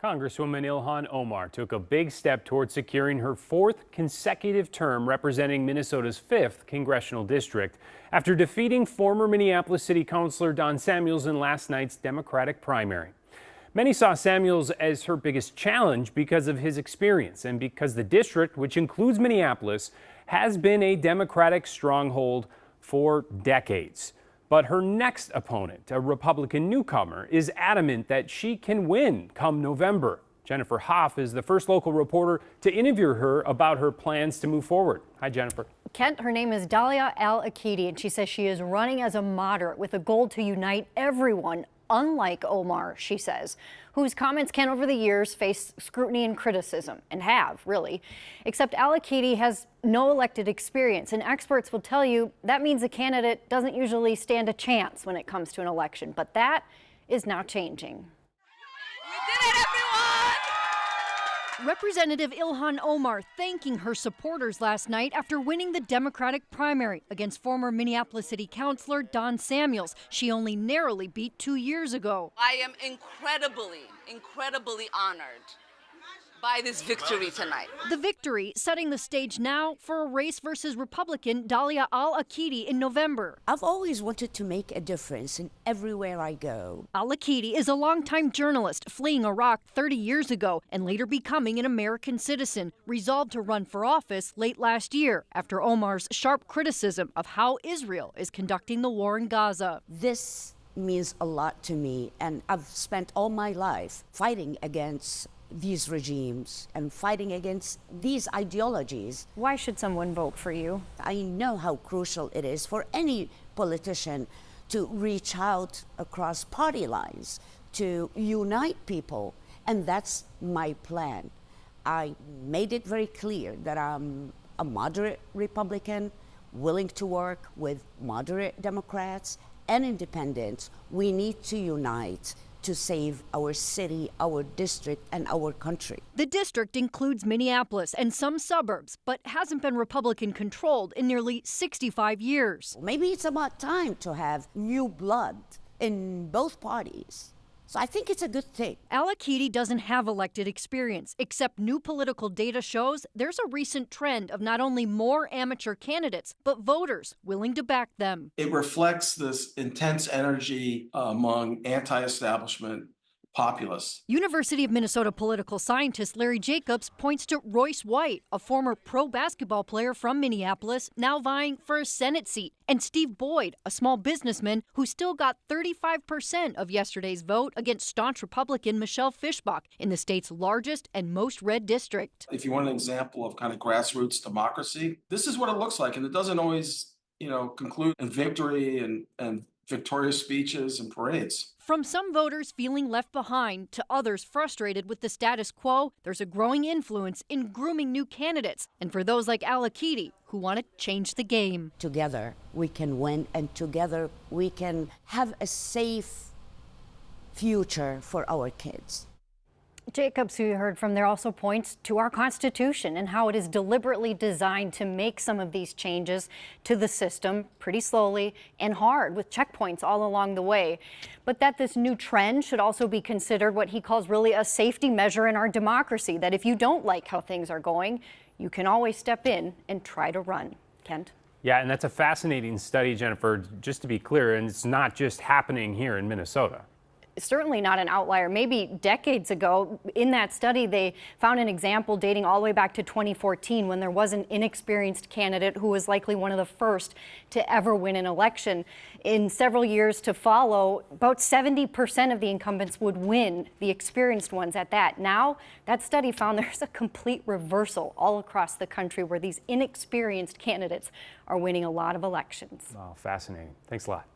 Congresswoman Ilhan Omar took a big step toward securing her fourth consecutive term representing Minnesota's 5th congressional district after defeating former Minneapolis City Councilor Don Samuels in last night's Democratic primary. Many saw Samuels as her biggest challenge because of his experience and because the district, which includes Minneapolis, has been a Democratic stronghold for decades. But her next opponent, a Republican newcomer, is adamant that she can win come November. Jennifer Hoff is the first local reporter to interview her about her plans to move forward. Hi, Jennifer. Kent, her name is Dalia Al-Akidi, and she says she is running as a moderate with a goal to unite everyone, unlike Omar, she says, whose comments can over the years face scrutiny and criticism, and have, really. Except Al-Akidi has no elected experience, and experts will tell you that means a candidate doesn't usually stand a chance when it comes to an election. But that is now changing. We did it, everyone! Representative Ilhan Omar thanking her supporters last night after winning the Democratic primary against former Minneapolis City Councilor Don Samuels. She only narrowly beat 2 years ago. I am incredibly honored by this victory tonight. The victory setting the stage now for a race versus Republican Dalia Al-Akidi in November. I've always wanted to make a difference in everywhere I go. Al-Akidi is a longtime journalist fleeing Iraq 30 years ago and later becoming an American citizen, resolved to run for office late last year after Omar's sharp criticism of how Israel is conducting the war in Gaza. This means a lot to me, and I've spent all my life fighting against these regimes and fighting against these ideologies. Why should someone vote for you? I know how crucial it is for any politician to reach out across party lines, to unite people, and that's my plan. I made it very clear that I'm a moderate Republican, willing to work with moderate Democrats and independents. We need to unite to save our city, our district, and our country. The district includes Minneapolis and some suburbs, but hasn't been Republican controlled in nearly 65 years. Maybe it's about time to have new blood in both parties. So I think it's a good thing. Al-Akidi doesn't have elected experience, except new political data shows there's a recent trend of not only more amateur candidates, but voters willing to back them. It reflects this intense energy among anti-establishment populists. University of Minnesota political scientist Larry Jacobs points to Royce White, a former pro basketball player from Minneapolis, now vying for a Senate seat, and Steve Boyd, a small businessman who still got 35% of yesterday's vote against staunch Republican Michelle Fischbach in the state's largest and most red district. If you want an example of kind of grassroots democracy, this is what it looks like, and it doesn't always, conclude in victory and victorious speeches and parades. From some voters feeling left behind to others frustrated with the status quo, there's a growing influence in grooming new candidates. And for those like Al-Akidi who want to change the game. Together we can win, and together we can have a safe future for our kids. Jacobs, who you heard from there, also points to our Constitution and how it is deliberately designed to make some of these changes to the system pretty slowly and hard, with checkpoints all along the way. But that this new trend should also be considered what he calls really a safety measure in our democracy, that if you don't like how things are going, you can always step in and try to run. Kent? Yeah, and that's a fascinating study, Jennifer, just to be clear, and it's not just happening here in Minnesota. Certainly not an outlier. Maybe decades ago, in that study, they found an example dating all the way back to 2014 when there was an inexperienced candidate who was likely one of the first to ever win an election. In several years to follow, about 70% of the incumbents would win, the experienced ones at that. Now, that study found there's a complete reversal all across the country where these inexperienced candidates are winning a lot of elections. Oh, fascinating. Thanks a lot.